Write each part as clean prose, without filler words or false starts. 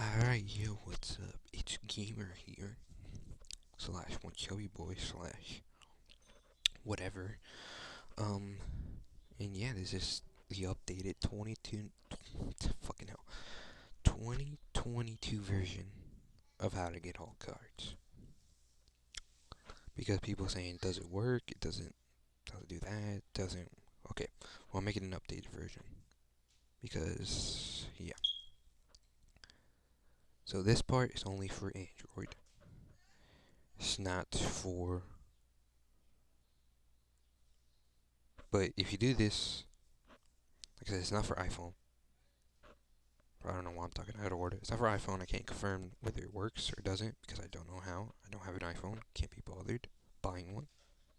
Alright, yo, what's up? It's Gamer here, slash one chubby boy, slash whatever. Um, and yeah, this is the updated 2022 version of how to get all cards. Because people saying, does it work? It doesn't do that, doesn't. Okay, well, I'm making an updated version. Because, yeah. So this part is only for Android. It's not for. But if you do this, like I said, it's not for iPhone. I don't know why I'm talking out of order. It's not for iPhone. I can't confirm whether it works or doesn't because I don't know how. I don't have an iPhone. Can't be bothered buying one.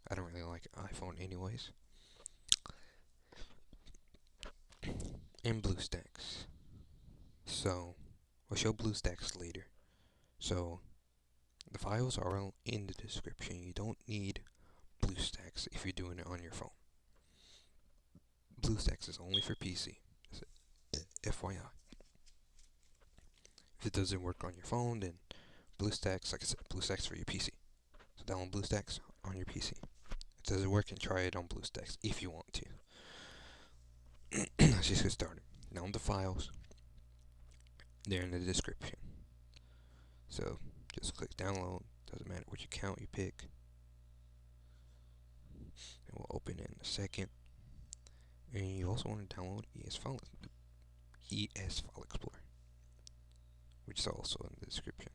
I don't really like iPhone anyways. And Bluestacks. So, I'll show Bluestacks later. So, the files are all in the description. You don't need Bluestacks if you're doing it on your phone. Bluestacks is only for PC. FYI. If it doesn't work on your phone, then Bluestacks, like I said, Bluestacks for your PC. So download Bluestacks on your PC. It doesn't work and try it on Bluestacks if you want to. Let's just get started. Download the files. They're in the description. So just click download. Doesn't matter which account you pick. It will open in a second. And you also want to download ES File Explorer, which is also in the description.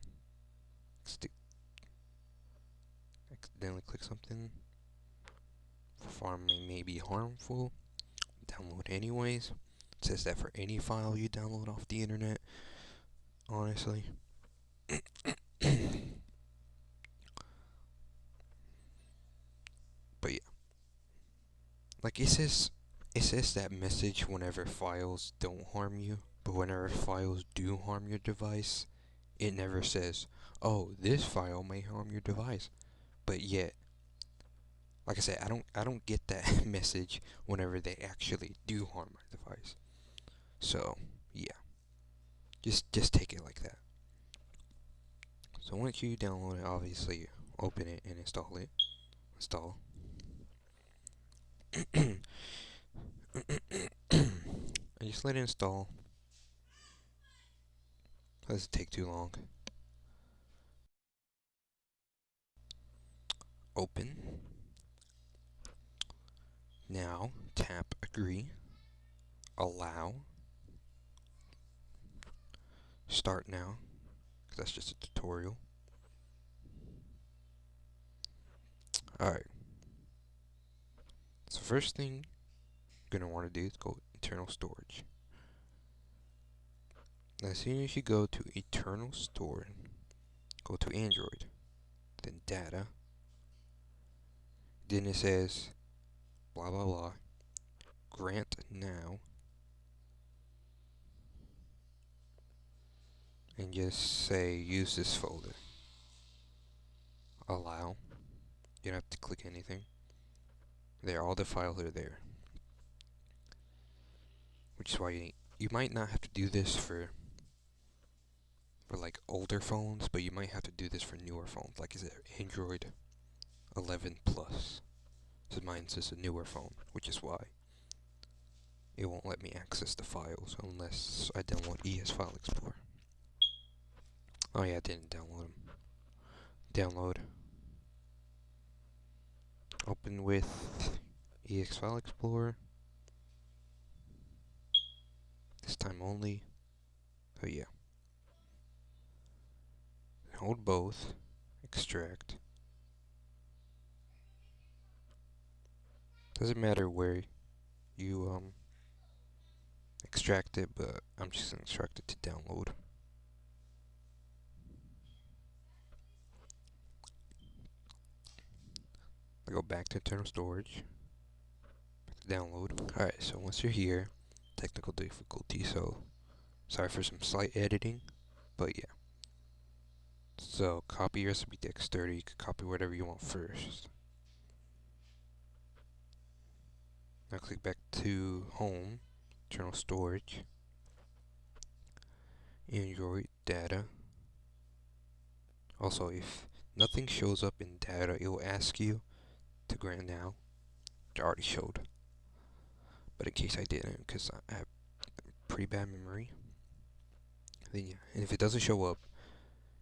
Accidentally click something for farming may be harmful. Download anyways. It says that for any file you download off the internet. Honestly. But yeah. Like it says that message whenever files don't harm you, but whenever files do harm your device, it never says, "Oh, this file may harm your device." But yet, like I said, I don't get that message whenever they actually do harm my device. So, yeah. Just take it like that. So once you download it, obviously open it and install it. Install. And just let it install. Doesn't take too long. Open. Now tap agree. Allow. Start now. Because that's just a tutorial. Alright. So first thing you're going to want to do is go internal storage. Now as soon as you go to internal storage, go to Android, then data, then it says blah blah blah, grant now, and just say use this folder. Allow. You don't have to click anything. There, all the files are there. Which is why you might not have to do this for like older phones, but you might have to do this for newer phones. Like is it Android 11 Plus? So mine's just a newer phone, which is why it won't let me access the files unless I download ES File Explorer. Oh yeah, I didn't download them. Download. Open with ES File Explorer. This time only. Oh yeah. Hold both. Extract. Doesn't matter where you extract it, but I'm just gonna extract it to download. I go back to internal storage. Back to download. Alright, so once you're here, technical difficulty, so sorry for some slight editing, but yeah. So copy USB Dex30, you can copy whatever you want first. Now click back to home, internal storage. Android data. Also, if nothing shows up in data, it will ask you to grant now. It already showed. But in case I didn't, because I have pretty bad memory, then yeah. And if it doesn't show up,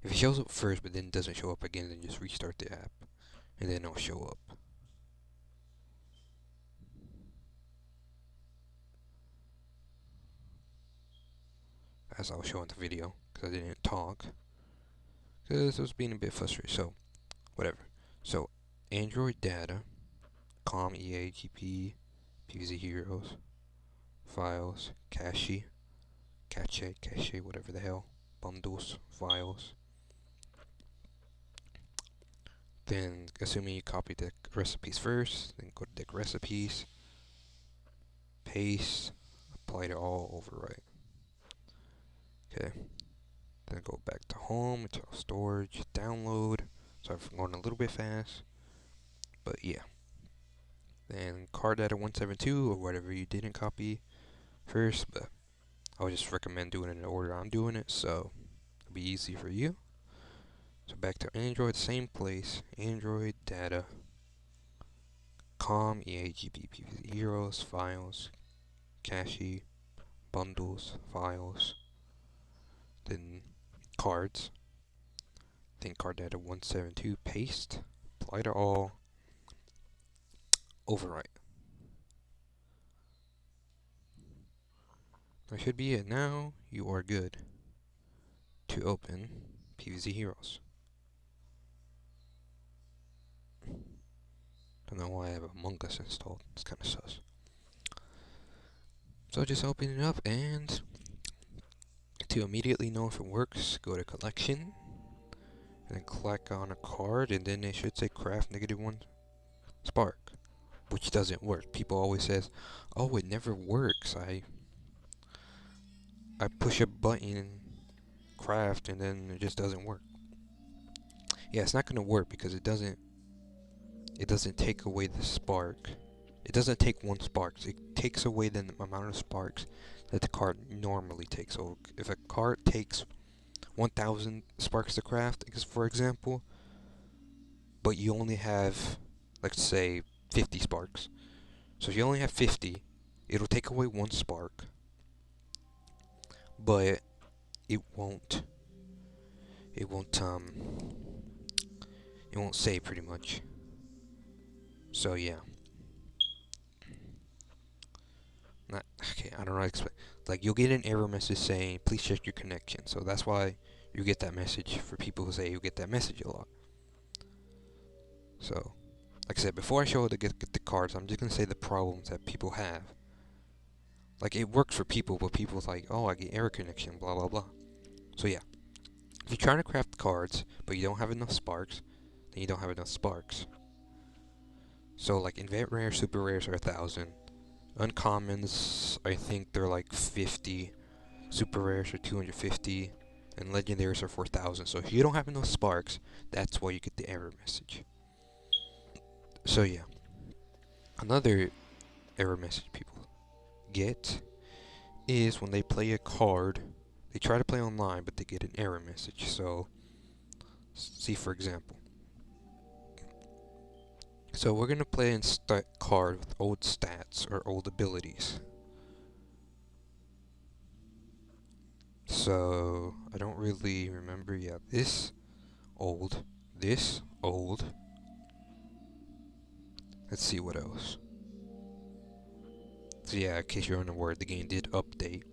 if it shows up first but then doesn't show up again, then just restart the app, and then it'll show up. As I was showing the video, because I didn't talk, because I was being a bit frustrated. So, whatever. So, Android data, com, EA, GP, PvZ Heroes, files, cache, whatever the hell, bundles, files. Then, assuming you copy the recipes first, then go to deck recipes, paste, apply to all, overwrite. Okay. Then go back to home, internal storage, download. Sorry for going a little bit fast, but yeah. Then card data 172 or whatever you didn't copy first, but I would just recommend doing it in the order I'm doing it, so it'll be easy for you. So back to Android, same place, Android data, com, EAGB, PvZ Heroes, files, cache, bundles, files, then cards, then card data 172, paste, apply to all, overwrite. That should be it. Now you are good to open PvZ Heroes. Don't know why I have Among Us installed. It's kind of sus. So just open it up, and to immediately know if it works, go to collection and then click on a card, and then it should say craft -1 spark, which doesn't work. People always says, "Oh, it never works. I push a button, craft, and then it just doesn't work." Yeah, it's not gonna work because it doesn't take away the spark. It doesn't take 1 spark. It takes away the amount of sparks that the card normally takes. So if a card takes 1,000 sparks to craft, for example, but you only have, let's say, 50 sparks. So if you only have 50, it'll take away 1 spark, but it won't save pretty much. So yeah. Okay, I don't know how to explain. Like, you'll get an error message saying, please check your connection. So that's why you get that message. For people who say you get that message a lot. So, like I said, before I show how to get the cards, I'm just going to say the problems that people have. Like, it works for people, but people's like, oh, I get error connection, blah, blah, blah. So yeah, if you're trying to craft cards, but you don't have enough sparks, then you don't have enough sparks. So, like, invent rare, super rares are 1,000. Uncommons, I think they're like 50. Super rares are 250. And legendaries are 4,000. So if you don't have enough sparks, that's why you get the error message. So yeah. Another error message people get is when they play a card, they try to play online, but they get an error message. So, see for example. So we're going to play a card with old stats or old abilities. So, I don't really remember, yeah, this old. Let's see what else. So yeah, in case you're unaware, the game did update.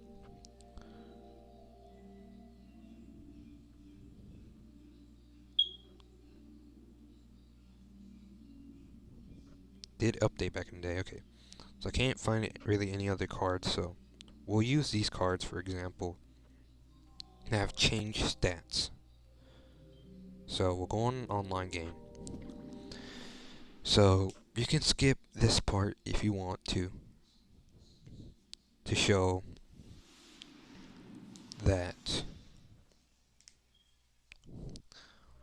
Did update back in the day, okay. So I can't find really any other cards, so we'll use these cards, for example, that have changed stats. So we'll go on an online game. So you can skip this part if you want to show that,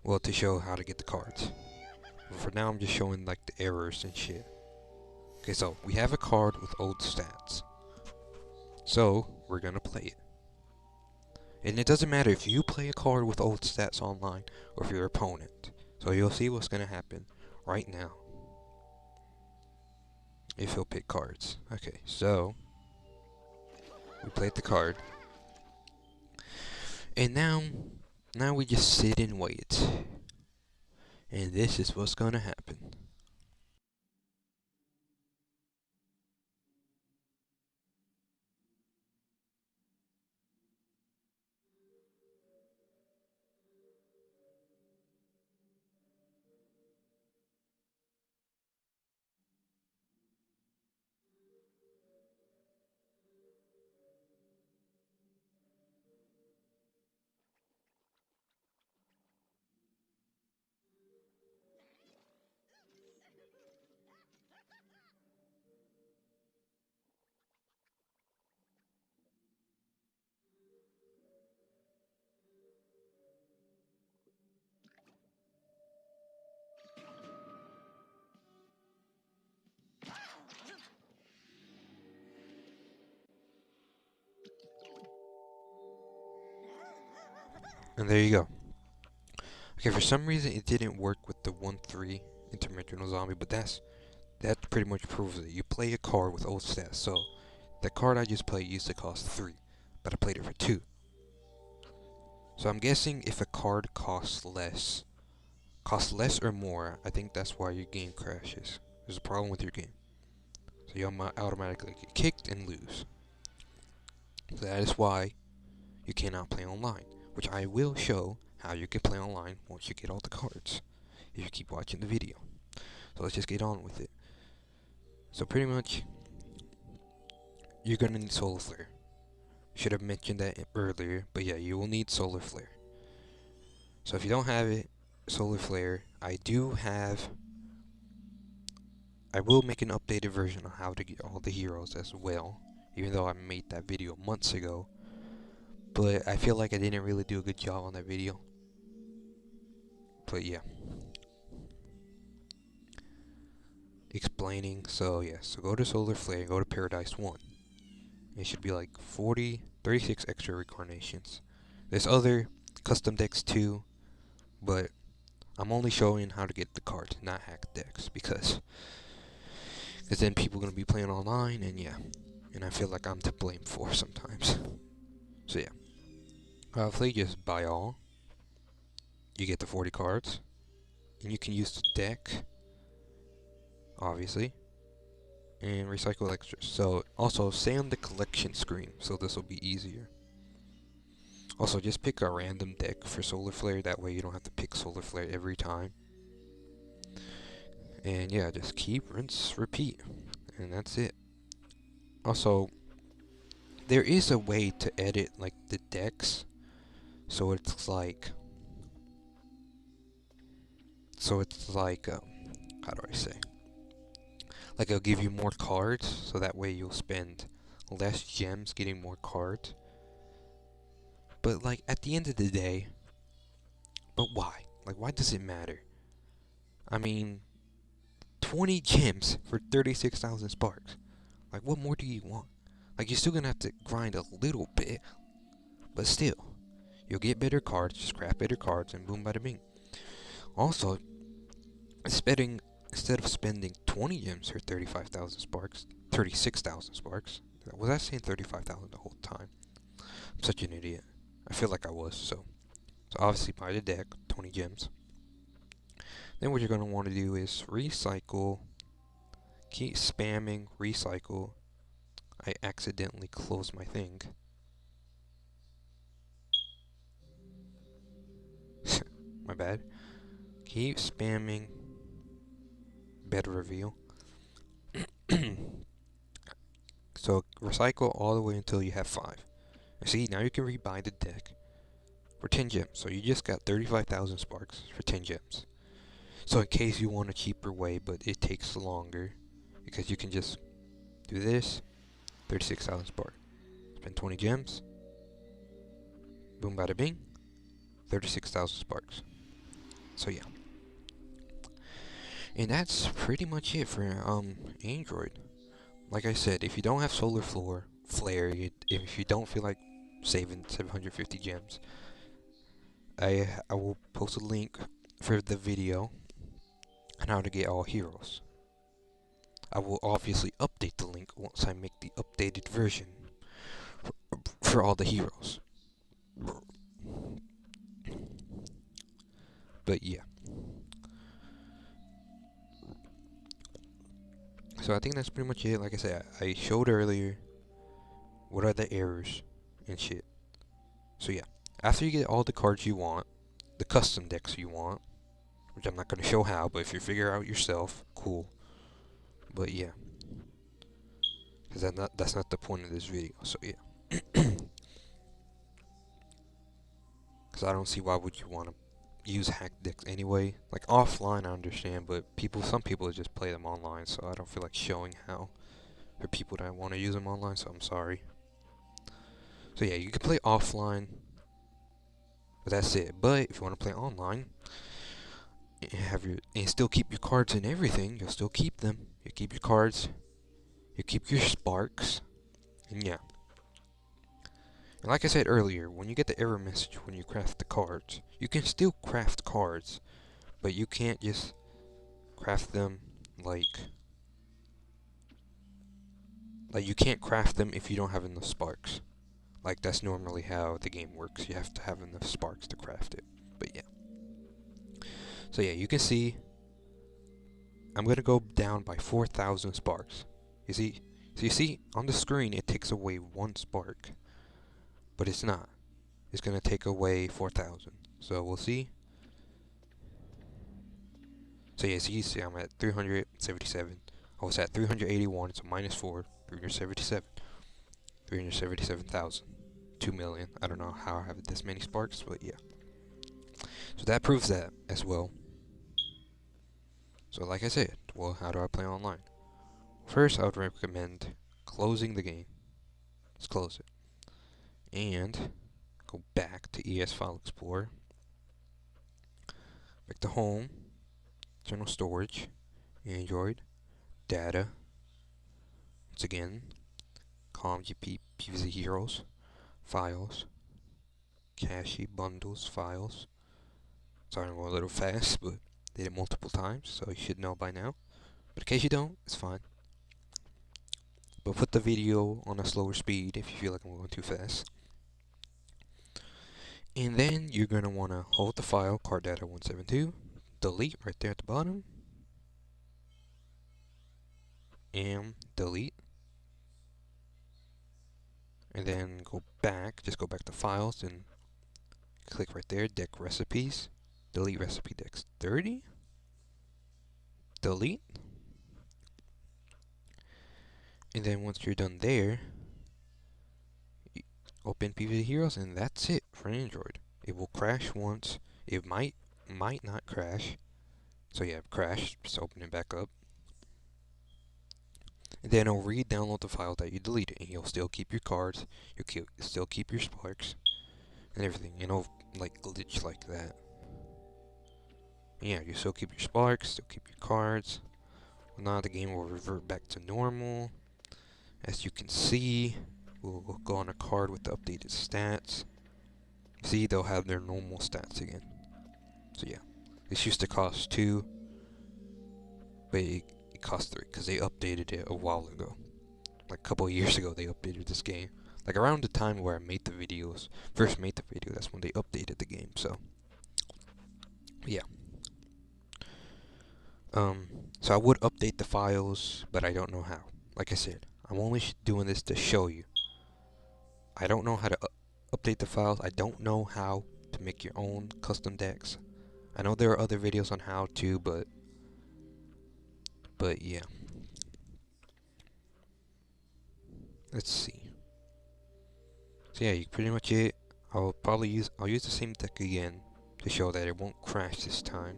well, to show how to get the cards. For now, I'm just showing like the errors and shit. Okay, so we have a card with old stats. So we're gonna play it. And it doesn't matter if you play a card with old stats online or if your opponent. So you'll see what's gonna happen right now if he'll pick cards. Okay, so we played the card. And now we just sit and wait. And this is what's gonna happen. And there you go. Okay, for some reason it didn't work with the 1-3 interdimensional zombie, but that pretty much proves it. You play a card with old stats, so the card I just played used to cost 3, but I played it for 2. So I'm guessing if a card costs less or more, I think that's why your game crashes. There's a problem with your game. So you automatically get kicked and lose. So that is why you cannot play online, which I will show how you can play online once you get all the cards, if you keep watching the video. So let's just get on with it. So pretty much, you're gonna need Solar Flare. Should have mentioned that earlier, but yeah, you will need Solar Flare. So if you don't have it, Solar Flare, I will make an updated version of how to get all the heroes as well, even though I made that video months ago. But I feel like I didn't really do a good job on that video. But yeah. Explaining, so yeah, so go to Solar Flare, go to Paradise 1. It should be like 36 extra reincarnations. There's other custom decks too, but I'm only showing how to get the cards, not hack decks, because then people are going to be playing online, and yeah, and I feel like I'm to blame for sometimes. So yeah, if they just buy all, you get the 40 cards, and you can use the deck, obviously, and recycle extras. So also stay on the collection screen, so this will be easier. Also, just pick a random deck for Solar Flare, that way you don't have to pick Solar Flare every time. And yeah, just keep, rinse, repeat, and that's it. Also, there is a way to edit like the decks, so it's like, how do I say? Like it'll give you more cards, so that way you'll spend less gems getting more cards. But like at the end of the day, but why? Like why does it matter? I mean, 20 gems for 36,000 sparks. Like what more do you want? Like you're still gonna have to grind a little bit, but still, you'll get better cards, just craft better cards, and boom, bada bing. Also, instead of spending 20 gems for 35,000 sparks, 36,000 sparks. Was I saying 35,000 the whole time? I'm such an idiot. I feel like I was, so obviously buy the deck, 20 gems. Then what you're going to want to do is recycle, keep spamming, recycle. I accidentally closed my thing. My bad. Keep spamming, better reveal. So recycle all the way until you have 5. See, now you can rebuy the deck for 10 gems. So you just got 35,000 sparks for 10 gems. So in case you want a cheaper way, but it takes longer, because you can just do this, 36,000 spark. Spend 20 gems. Boom bada bing. 36,000 sparks. So yeah. And that's pretty much it for Android. Like I said, if you don't have Solar Flare, if you don't feel like saving 750 gems. I will post a link for the video on how to get all heroes. I will obviously update the link once I make the updated version for all the heroes. But yeah. So I think that's pretty much it. Like I said, I showed earlier what are the errors and shit. So yeah, after you get all the cards you want, the custom decks you want, which I'm not going to show how, but if you figure out yourself, cool. But yeah, because that's not the point of this video. So yeah, because I don't see why would you want to use hacked decks anyway. Like offline, I understand, but some people just play them online, so I don't feel like showing how for people that want to use them online. So I'm sorry. So yeah, you can play offline, but that's it. But if you want to play online, and still keep your cards and everything, you'll still keep them. You keep your cards, you keep your sparks, and yeah. And like I said earlier, when you get the error message when you craft the cards, you can still craft cards, but you can't just craft them like you can't craft them if you don't have enough sparks. Like that's normally how the game works. You have to have enough sparks to craft it. But yeah. So yeah, you can see I'm gonna go down by 4,000 sparks. You see? So you see on the screen it takes away 1 spark, but it's not. It's gonna take away 4,000. So we'll see. So yeah, so you see I'm at 377. I was at 381, so minus 4, 377. 377,000. 2 million. I don't know how I have this many sparks, but yeah. So that proves that as well. So like I said, well, how do I play online? First, I would recommend closing the game. Let's close it. And go back to ES File Explorer. Back to Home, General Storage, Android, Data. Once again, ComGP, PvZ Heroes, Files, Cache, Bundles, Files. Sorry, I'm going a little fast, but did it multiple times, so you should know by now. But in case you don't, it's fine. But put the video on a slower speed if you feel like I'm going too fast. And then you're going to want to hold the file, card data 172, delete right there at the bottom, and delete. And then go back, just go back to files and click right there, deck recipes, delete recipe decks 30, delete. And then once you're done there, open PvZ Heroes, and that's it for Android. It will crash once. It might not crash. So yeah, crash. Just open it back up. And then it'll re-download the file that you deleted, and you'll still keep your cards. You'll still keep your sparks and everything. And it'll like glitch like that. And yeah, you still keep your sparks, still keep your cards. Now the game will revert back to normal. As you can see, we'll go on a card with the updated stats. See, they'll have their normal stats again. So yeah, this used to cost 2, but it cost 3 because they updated it a while ago. Like a couple of years ago, they updated this game. Like around the time where I made the videos, first made the video, that's when they updated the game. So yeah. So I would update the files, but I don't know how. Like I said, I'm only doing this to show you. I don't know how to update the files. I don't know how to make your own custom decks. I know there are other videos on how to, but yeah. Let's see. So yeah, pretty much it. I'll use the same deck again to show that it won't crash this time.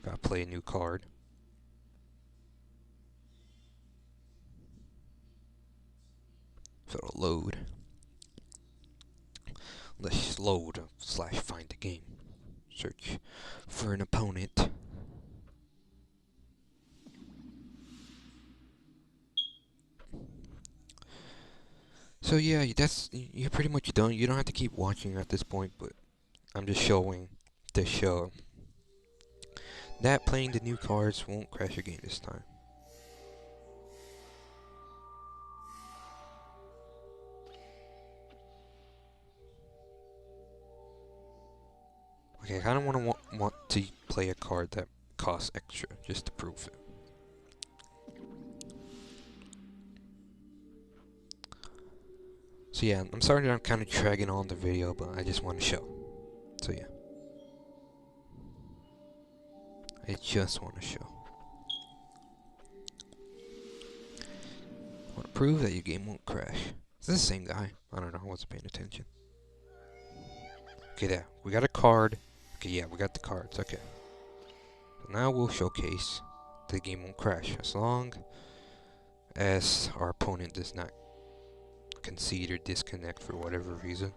Gotta play a new card. So it'll load. Let's load / find the game. Search for an opponent. So yeah, you're pretty much done. You don't have to keep watching at this point, but I'm just showing the show that playing the new cards won't crash your game this time. Okay, I kind of want to play a card that costs extra just to prove it. So yeah, I'm sorry that I'm kind of dragging on the video, but I just want to show. So yeah, I just want to show. I want to prove that your game won't crash. Is this the same guy? I don't know. I wasn't paying attention. Okay, there. We got a card. Okay, yeah, we got the cards. Okay. So now we'll showcase the game won't crash as long as our opponent does not concede or disconnect for whatever reason.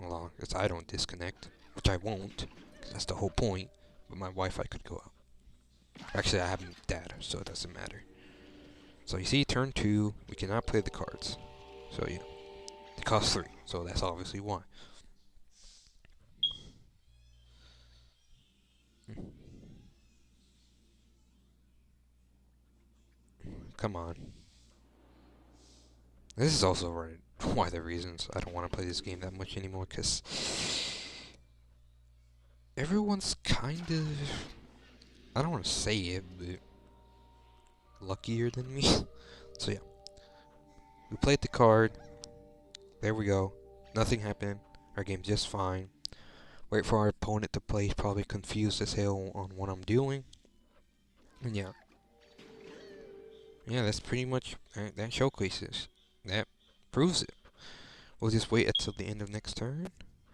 As long as I don't disconnect, which I won't, because that's the whole point. But my Wi-Fi could go out. Actually, I have data, so it doesn't matter. So you see, turn 2, we cannot play the cards. So yeah, it costs 3, so that's obviously why. Come on. This is also one of the reasons I don't want to play this game that much anymore, because everyone's kind of, I don't want to say it, but luckier than me. So yeah, we played the card. There we go. Nothing happened. Our game's just fine. Wait for our opponent to play. He's probably confused as hell on what I'm doing. And yeah. Yeah, that's pretty much, that showcases. That proves it. We'll just wait until the end of next turn.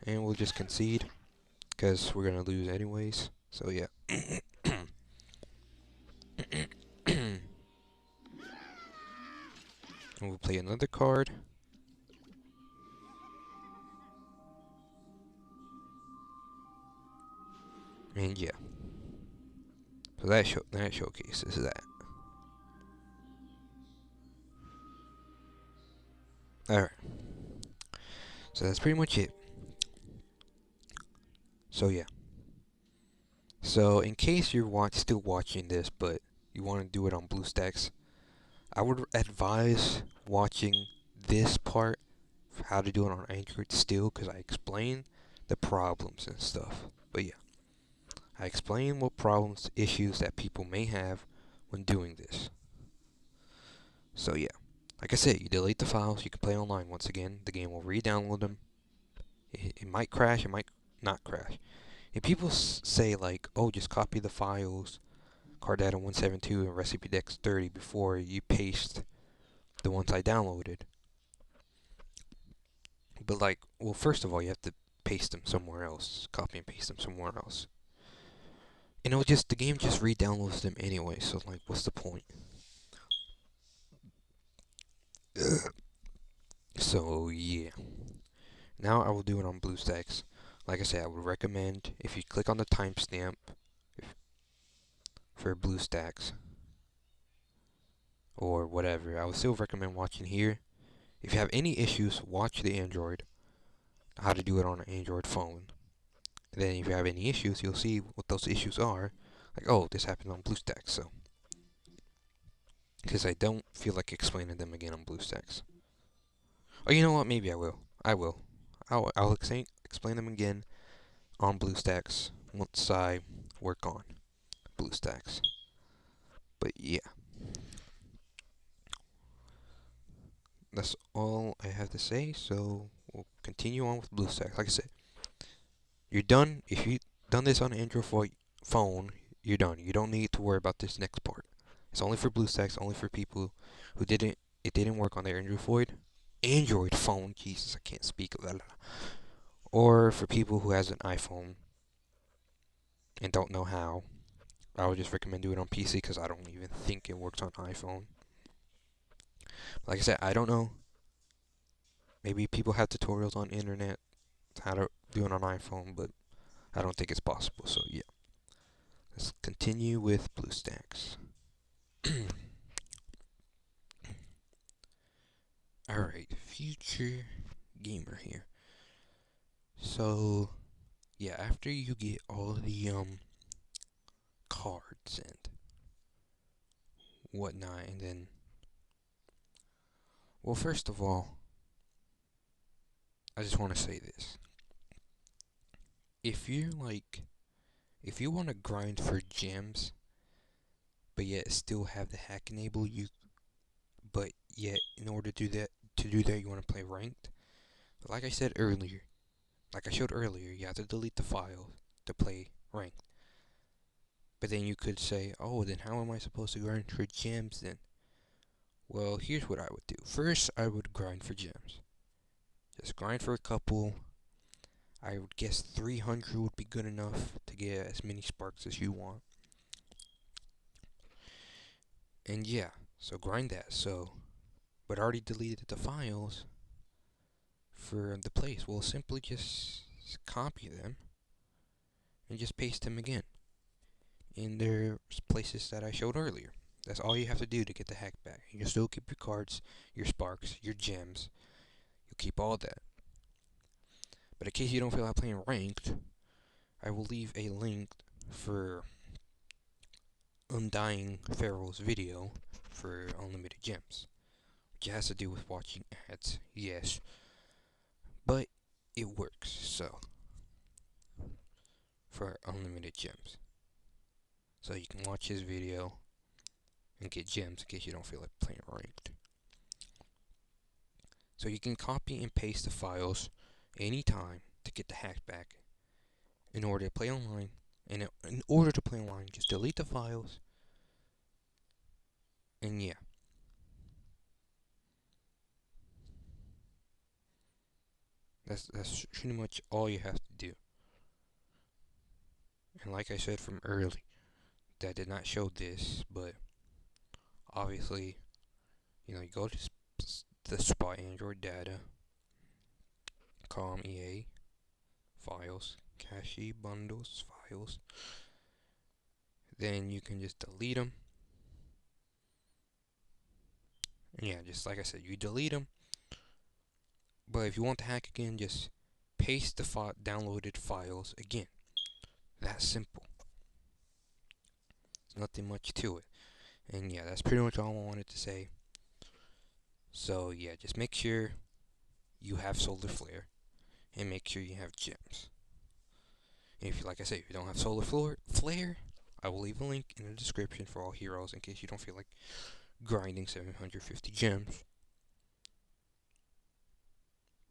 And we'll just concede. Because we're going to lose anyways. So yeah. And we'll play another card. And yeah. So that showcases that. Alright. So that's pretty much it. So yeah. So in case you're still watching this, but you want to do it on Bluestacks, I would advise watching this part, how to do it on Android still, because I explain the problems and stuff. But yeah, I explain what problems, issues that people may have when doing this. So yeah, like I said, you delete the files, you can play online once again. The game will re-download them. It might crash, it might not crash. And people say like, oh, just copy the files, cardata 172 and recipe dex 30 before you paste the ones I downloaded. But like, well, first of all, you have to paste them somewhere else, copy and paste them somewhere else. And the game just re-downloads them anyway, so like, what's the point? So yeah. Now I will do it on BlueStacks. Like I said, I would recommend if you click on the timestamp for BlueStacks or whatever, I would still recommend watching here. If you have any issues, watch the Android, how to do it on an Android phone. And then if you have any issues, you'll see what those issues are. Like, oh, this happened on BlueStacks, so. Because I don't feel like explaining them again on BlueStacks. Oh, you know what? Maybe I will. I'll explain them again on BlueStacks once I work on BlueStacks. But yeah. That's all I have to say, so we'll continue on with BlueStacks. Like I said, you're done. If you've done this on an Android phone, you're done. You don't need to worry about this next part. It's only for BlueStacks, only for people who it didn't work on their Android phone. Jesus, I can't speak. Or for people who has an iPhone and don't know how. I would just recommend doing it on PC because I don't even think it works on iPhone. Like I said, I don't know. Maybe people have tutorials on internet how to do it on iPhone, but I don't think it's possible. So yeah, let's continue with BlueStacks. Alright, future gamer here. So, yeah, after you get all the cards and whatnot, and then, well, first of all, I just want to say this. If you're like, if you want to grind for gems, but yet still have the hack enabled, but yet in order to do that, you want to play ranked. Like I said earlier, like I showed earlier, you have to delete the file to play ranked. But then you could say, oh, then how am I supposed to grind for gems then? Well, here's what I would do. First, I would grind for gems. Just grind for a couple. I would guess 300 would be good enough to get as many sparks as you want. And yeah, so grind that. But I already deleted the files for the place. Well, simply just copy them and just paste them again in their places that I showed earlier. That's all you have to do to get the hack back. You still keep your cards, your sparks, your gems. You'll keep all that. But in case you don't feel like playing ranked, I will leave a link for Undying Pharaoh's video for unlimited gems. Which has to do with watching ads, yes. But it works, so. For unlimited gems. So you can watch his video and get gems in case you don't feel like playing ranked. So you can copy and paste the files anytime to get the hack back in order to play online. And in order to play online, just delete the files. And yeah. That's pretty much all you have to do. And like I said from early, that did not show this, but obviously, you go to the spot Android data, com EA, files, cache bundles, files. Then you can just delete them. And yeah, just like I said, you delete them. But if you want to hack again, just paste the downloaded files again. That's simple. There's nothing much to it. And yeah, that's pretty much all I wanted to say. So yeah, just make sure you have solar flare and make sure you have gems. And if you, like I say, if you don't have solar flare, I will leave a link in the description for all heroes in case you don't feel like grinding 750 gems.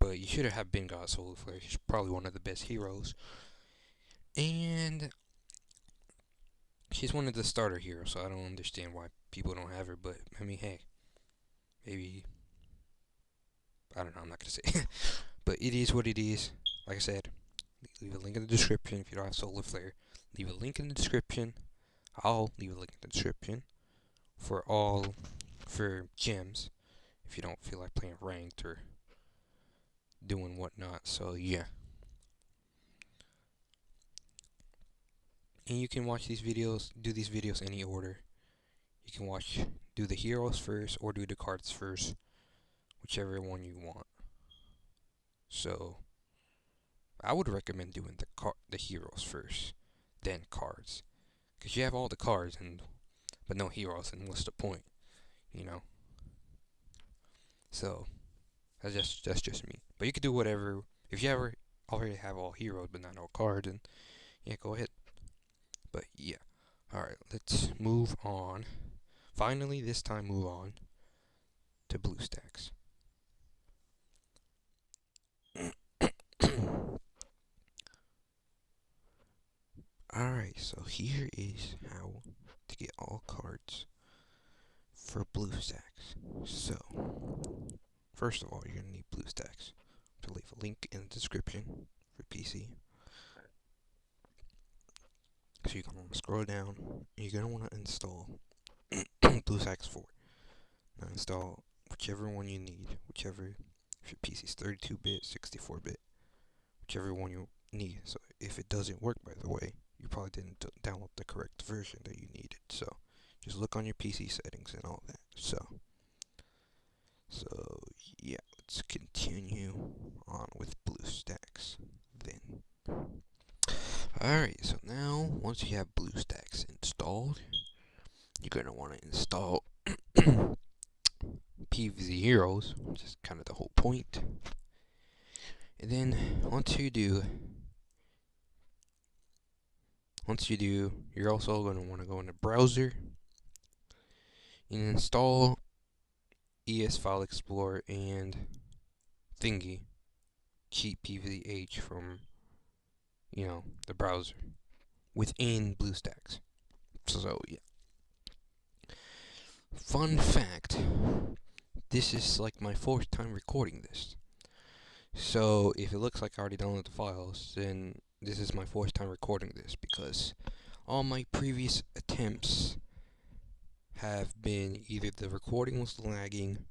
But you should have been got solar flare. He's probably one of the best heroes. And she's one of the starter heroes, so I don't understand why people don't have her. But I mean, hey, maybe, I don't know. I'm not gonna say, but it is what it is. Like I said, leave a link in the description if you don't have solar flare. Leave a link in the description. I'll leave a link in the description for gems if you don't feel like playing ranked or doing whatnot. So yeah. And you can watch these videos, do these videos any order. You can do the heroes first or do the cards first, whichever one you want. So I would recommend doing the heroes first, then cards, because you have all the cards but no heroes, and what's the point, you know? So that's just me. But you could do whatever. If you already have all heroes but not all cards, then yeah, go ahead. But yeah, all right, let's move on. Finally, this time move on to Bluestacks. Alright, so here is how to get all cards for Bluestacks. So, first of all, you're going to need Bluestacks. To leave a link in the description for PC. So you're going to want to scroll down, and you're going to want to install Bluestacks 4. Now install whichever one you need, if your PC is 32-bit, 64-bit, whichever one you need. So if it doesn't work, by the way, you probably didn't download the correct version that you needed. So just look on your PC settings and all that. So So yeah, let's continue on with Bluestacks then. Alright, so now once you have Bluestacks installed, you're gonna want to install PvZ Heroes, which is kind of the whole point. And then once you do, you're also going to want to go in the browser and install ES File Explorer and Thingy, cheap PvZH from, the browser within BlueStacks. So yeah. Fun fact, this is like my fourth time recording this. So if it looks like I already downloaded the files, then this is my fourth time recording this, because all my previous attempts have been either the recording was lagging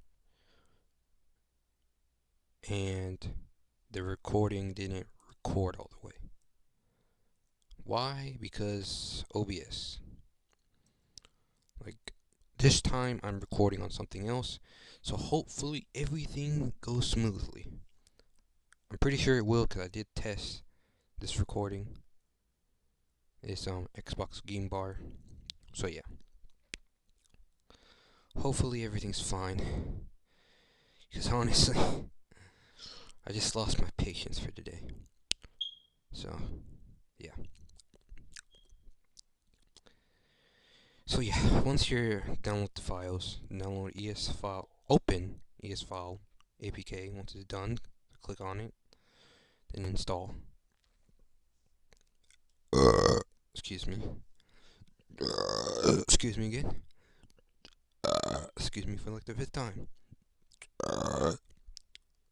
and the recording didn't record all the way. Why? Because OBS. Like, this time I'm recording on something else, so hopefully everything goes smoothly. I'm pretty sure it will, because I did test this recording. It's Xbox Game Bar. So yeah. Hopefully everything's fine. Because honestly, I just lost my patience for today. So, yeah. So yeah, once you're done with the files, download ES file, open ES file APK. Once it's done, click on it, then install. Excuse me. Excuse me again. Excuse me for like the fifth time.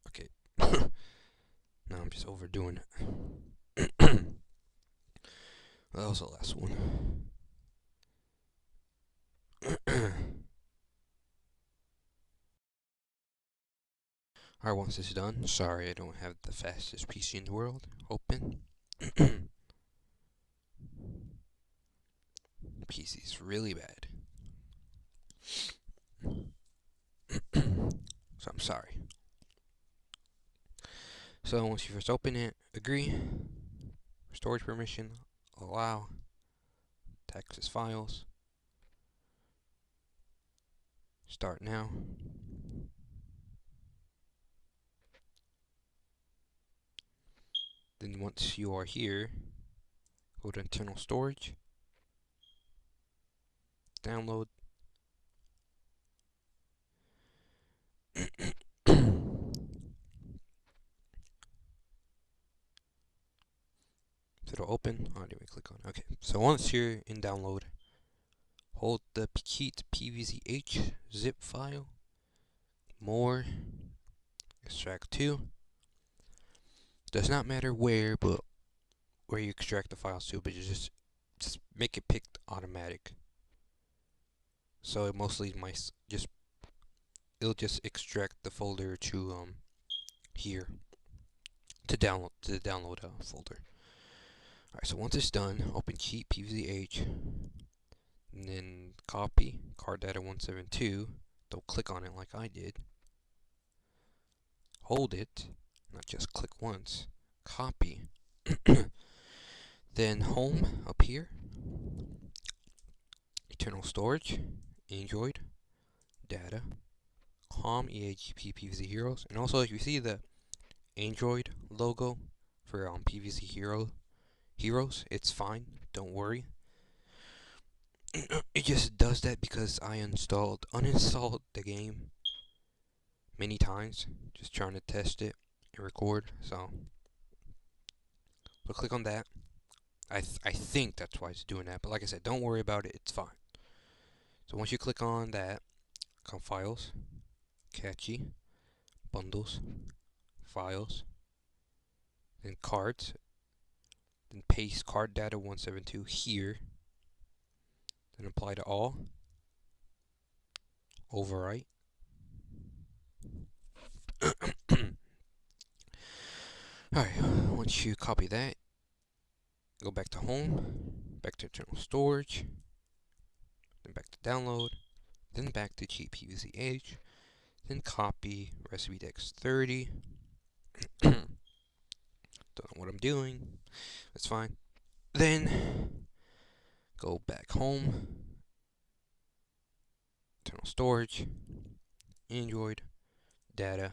Okay. Now I'm just overdoing it. That was the last one. Alright, once it's done, sorry I don't have the fastest PC in the world. Open. PC's really bad. So I'm sorry. So once you first open it, agree, storage permission, allow, access files, start now. Then once you are here, go to internal storage, download. So it'll open. Oh, did we click on? Okay. So once you're in download, hold the key to PvZH zip file, more, extract to. Does not matter where, but where you extract the files to, but you just make it picked automatic. So it mostly it'll just extract the folder to here to download to the download folder. Alright, so once it's done, open cheat PvZH, and then copy card data 172. Don't click on it like I did. Hold it, not just click once. Copy. Then home up here. Internal storage, Android, data, COM EAGP PvZ Heroes, and also if you see the Android logo for PvZ Heroes, it's fine. Don't worry. It just does that because I uninstalled the game many times, just trying to test it and record. So click on that. I think that's why it's doing that. But like I said, don't worry about it. It's fine. So once you click on that, come files, catchy, bundles, files, then cards, then paste card data 172 here, then apply to all, overwrite. Alright, once you copy that, go back to home, back to internal storage, then back to download, then back to cheat PvZH, Then copy recipe dex 30. Don't know what I'm doing. That's fine. Then go back home. Internal storage. Android. Data.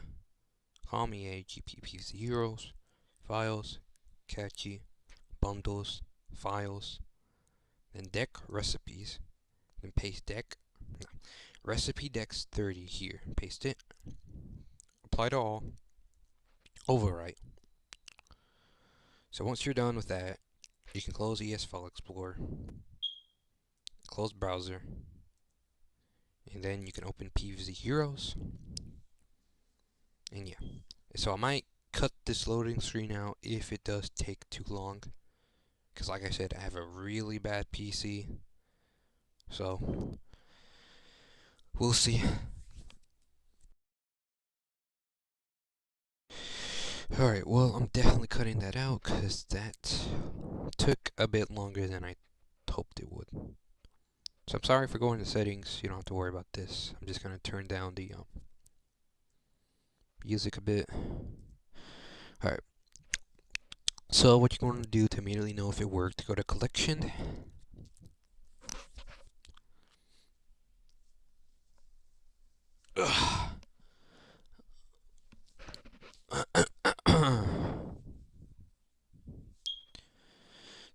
lmao PvZ Heroes. Files. Catchy. Bundles. Files. Then deck recipes. Then paste deck. No. Recipe dex 30 here. Paste it. Apply to all. Overwrite. So once you're done with that, you can close ES File Explorer, close browser, and then you can open PvZ Heroes. And yeah, so I might cut this loading screen out if it does take too long, because like I said, I have a really bad PC, so we'll see. Alright, well, I'm definitely cutting that out, because that took a bit longer than I hoped it would. So I'm sorry for going to settings, you don't have to worry about this. I'm just going to turn down the music a bit. Alright, so what you're going to do to immediately know if it worked, go to collection.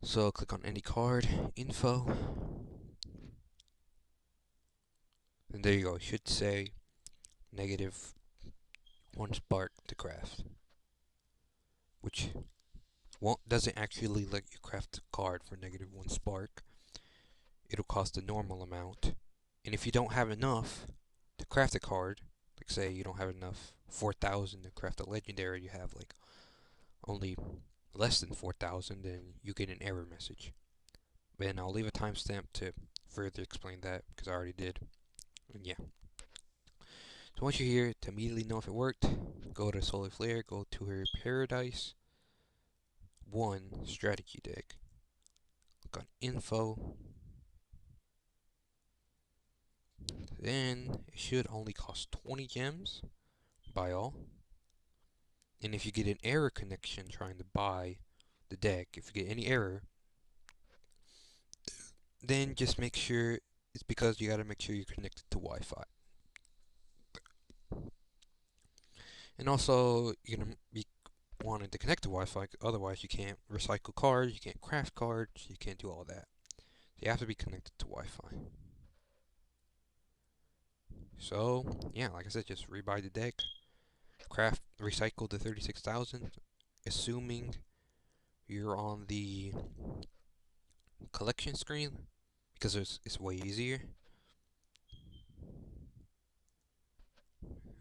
So click on any card, info, and there you go. It should say -1 spark to craft, which doesn't actually let you craft a card for -1 spark. It'll cost a normal amount, and if you don't have enough to craft a card, like say you don't have enough 4,000 to craft a legendary, you have like only less than 4,000, then you get an error message. And I'll leave a timestamp to further explain that because I already did. And yeah. So once you're here, to immediately know if it worked, go to Solar Flare, go to her Paradise 1 strategy deck. Click on info. Then it should only cost 20 gems. Buy all. And if you get an error connection trying to buy the deck, if you get any error, then just make sure it's because you gotta make sure you're connected to Wi-Fi. And also, you're gonna be wanting to connect to Wi-Fi, otherwise you can't recycle cards, you can't craft cards, you can't do all that. So you have to be connected to Wi-Fi. So, yeah, like I said, just rebuy the deck, recycle the 36,000, assuming you're on the collection screen, because it's way easier.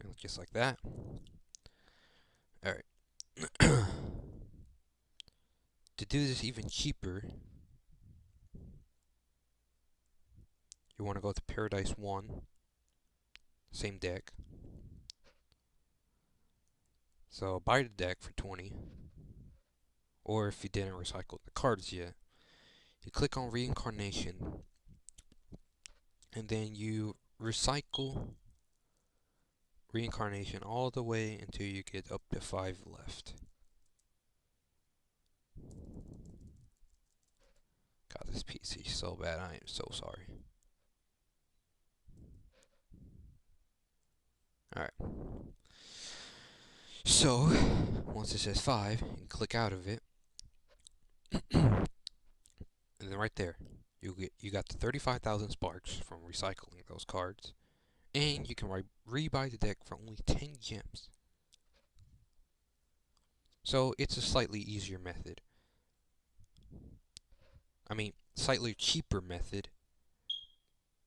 And just like that. Alright. To do this even cheaper, you want to go to Paradise 1, same deck. So buy the deck for 20, or if you didn't recycle the cards yet, you click on Reincarnation, and then you recycle Reincarnation all the way until you get up to 5 left. God, this PC is so bad, I am so sorry. Alright. So, once it says 5, you click out of it. And then right there, you got the 35,000 sparks from recycling those cards. And you can rebuy the deck for only 10 gems. So, it's a slightly easier method. I mean, slightly cheaper method.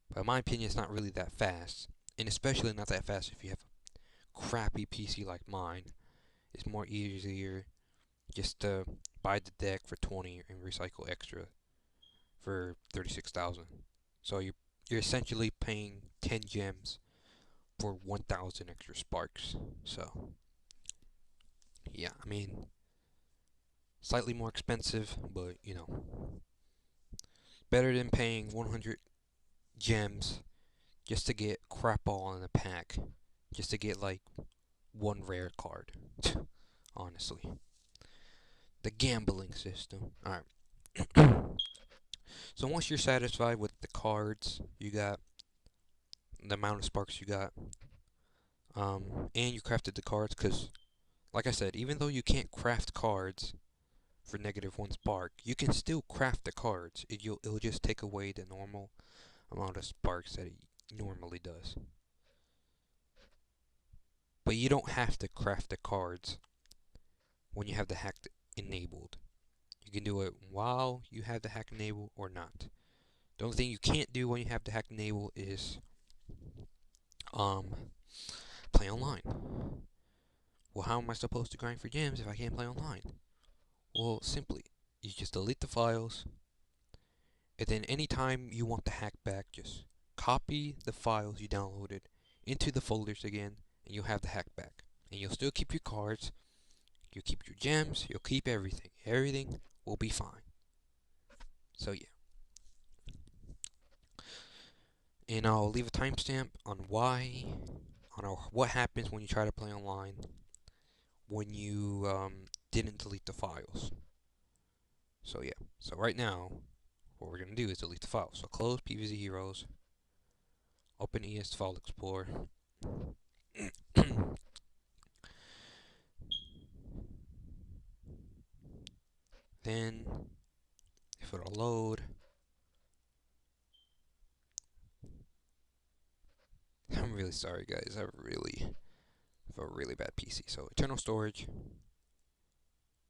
But in my opinion, it's not really that fast. And especially not that fast if you have a crappy PC like mine. It's more easier just to buy the deck for 20 and recycle extra for 36,000. So you're essentially paying 10 gems for 1,000 extra sparks. So yeah, I mean, slightly more expensive, but you know, better than paying 100 gems just to get crap all in a pack just to get like one rare card. Honestly, the gambling system. All right. So once you're satisfied with the cards you got, the amount of sparks you got, and you crafted the cards, because like I said, even though you can't craft cards for -1 spark, you can still craft the cards. It'll just take away the normal amount of sparks that it normally does. But you don't have to craft the cards when you have the hack enabled. You can do it while you have the hack enabled or not. The only thing you can't do when you have the hack enabled is play online. Well, how am I supposed to grind for gems if I can't play online? Well, simply, you just delete the files, and then anytime you want the hack back, just copy the files you downloaded into the folders again, and you'll have the hack back. And you'll still keep your cards, you'll keep your gems, you'll keep everything. Everything will be fine. So yeah. And I'll leave a timestamp on what happens when you try to play online when you didn't delete the files. So yeah. So right now, what we're gonna do is delete the files. So close PvZ Heroes, open ES File Explorer. Then, if it'll load, I'm really sorry guys, I have a really bad PC. So internal storage,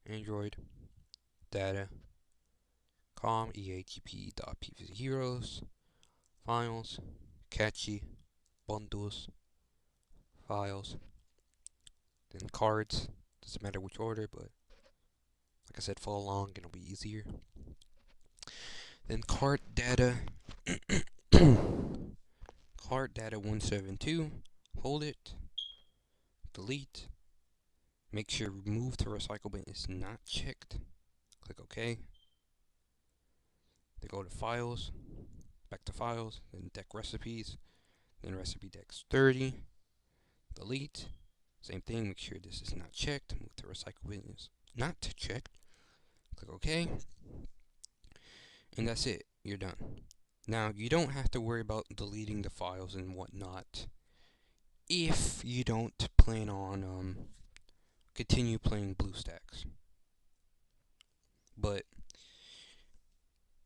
Android, data, com, eatp.pvz heroes, files, catchy, bundles, files, then cards. Doesn't matter which order, but like I said, follow along and it'll be easier. Then card data, card data 172, hold it, delete, make sure remove to recycle bin is not checked, click OK, then go to files, back to files, then deck recipes, then recipe decks 30, delete, same thing, make sure this is not checked, move to recycle bin is not checked, click OK, and that's it, you're done. Now, you don't have to worry about deleting the files and whatnot if you don't plan on continue playing Bluestacks. But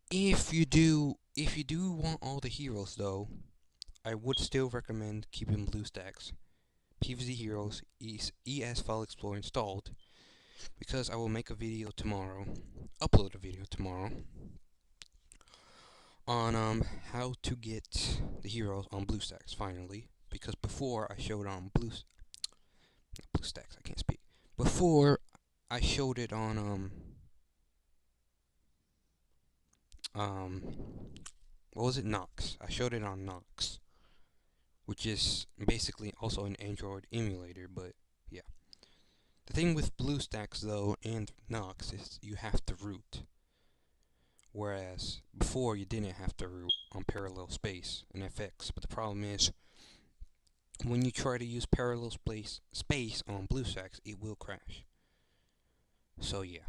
if you do want all the heroes though, I would still recommend keeping Bluestacks, PvZ Heroes, ES File Explorer installed, because I will make a video tomorrow, upload a video tomorrow, on how to get the heroes on Bluestacks finally, because before I showed on Bluestacks, I can't speak. Before I showed it on what was it, Nox. I showed it on Nox, which is basically also an Android emulator, but yeah. The thing with Bluestacks though and Nox is you have to root. Whereas before you didn't have to root on parallel space and FX, but the problem is when you try to use parallel space on Bluestacks, it will crash. So yeah.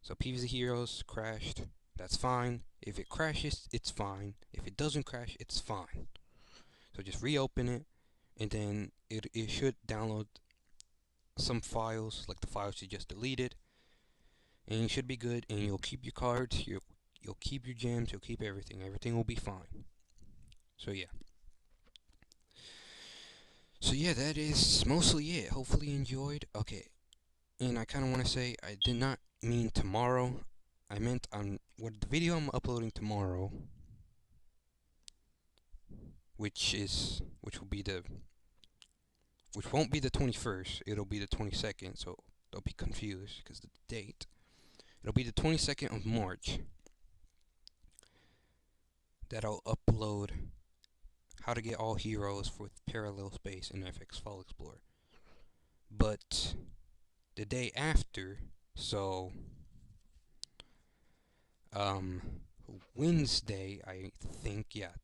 So PvZ Heroes crashed. That's fine. If it crashes, it's fine. If it doesn't crash, it's fine. So just reopen it, and then it should download some files, like the files you just deleted, and you should be good, and you'll keep your cards, you'll keep your gems, you'll keep everything. Everything will be fine. So yeah. So yeah, that is mostly it. Hopefully you enjoyed. Okay. And I kind of want to say, I did not mean tomorrow. I meant on what the video I'm uploading tomorrow, which won't be the 21st. It'll be the 22nd. So don't be confused because of the date. It'll be the 22nd of March that I'll upload how to get all heroes with parallel space in FX File Explorer. But the day after, so Wednesday, I think, yeah,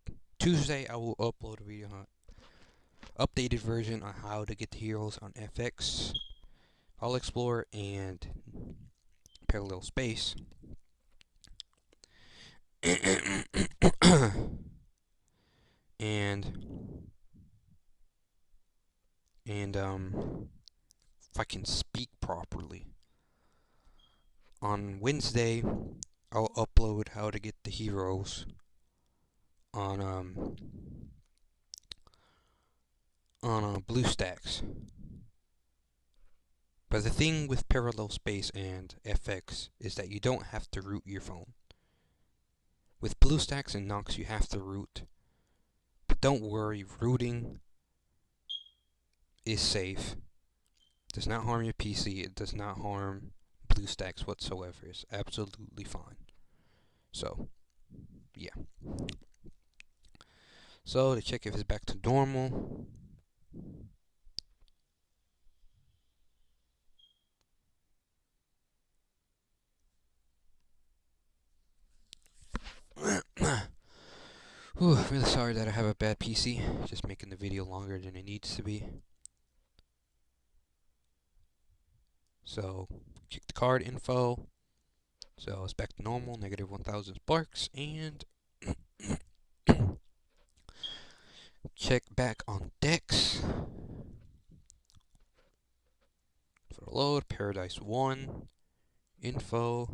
Tuesday, I will upload a video on updated version on how to get the heroes on FX, I'll Explorer, and Parallel Space. and if I can speak properly, on Wednesday I'll upload how to get the heroes on Bluestacks. But the thing with Parallel Space and FX is that you don't have to root your phone. With Bluestacks and Nox, you have to root. But don't worry, rooting is safe. It does not harm your PC. It does not harm Bluestacks whatsoever. It's absolutely fine. So, yeah. So, to check if it's back to normal. Whew, really sorry that I have a bad PC. Just making the video longer than it needs to be. So, check the card info. So, it's back to normal, negative 1000 sparks, and check back on decks. For load, Paradise 1, info.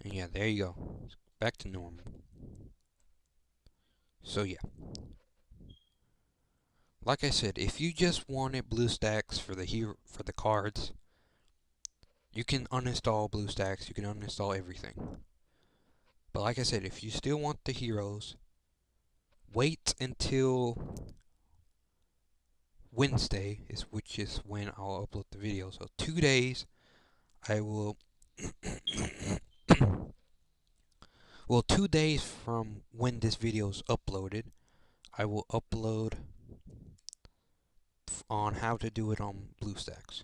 And yeah, there you go. Back to normal. So yeah. Like I said, if you just wanted BlueStacks for the cards, you can uninstall BlueStacks, you can uninstall everything. But like I said, if you still want the heroes, wait until Wednesday, which is when I'll upload the video. So 2 days, I will. Well, 2 days from when this video is uploaded, I will upload on how to do it on Bluestacks.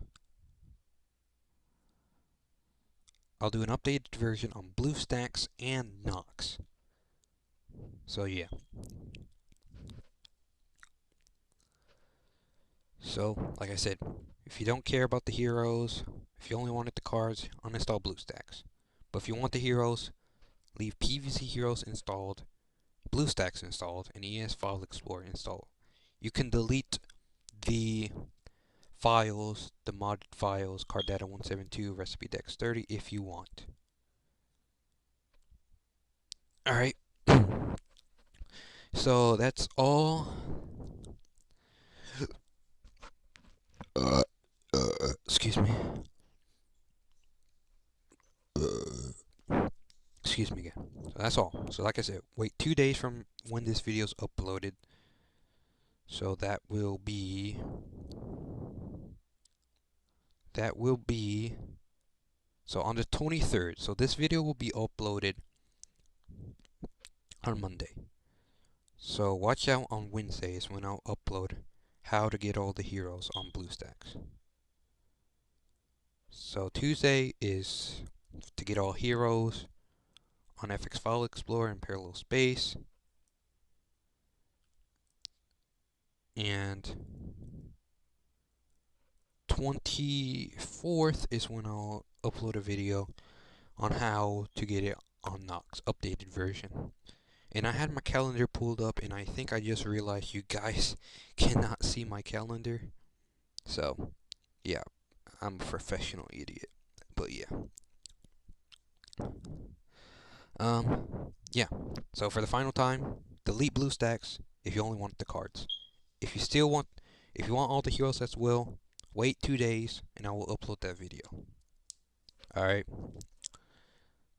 I'll do an updated version on Bluestacks and Nox. So yeah. So, like I said, if you don't care about the heroes, if you only wanted the cards, uninstall Bluestacks. But if you want the heroes, leave PvZ Heroes installed, Bluestacks installed, and ES File Explorer installed. You can delete the files, the modded files, card data 172, recipe dex 30 if you want. Alright. So that's all. Excuse me. Excuse me again. So that's all. So like I said, wait 2 days from when this video is uploaded. So that will be so on the 23rd. So this video will be uploaded on Monday. So watch out on Wednesdays when I'll upload how to get all the heroes on Bluestacks. So Tuesday is to get all heroes on FX File Explorer and Parallel Space. And 24th is when I'll upload a video on how to get it on Nox, updated version. And I had my calendar pulled up, and I think I just realized you guys cannot see my calendar. So, yeah, I'm a professional idiot. But yeah. Yeah. So for the final time, delete Bluestacks if you only want the cards. If you want all the hero sets, wait 2 days, and I will upload that video. Alright.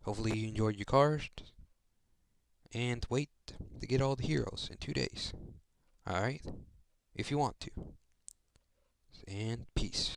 Hopefully you enjoyed your cards. And wait to get all the heroes in 2 days. Alright? If you want to. And peace.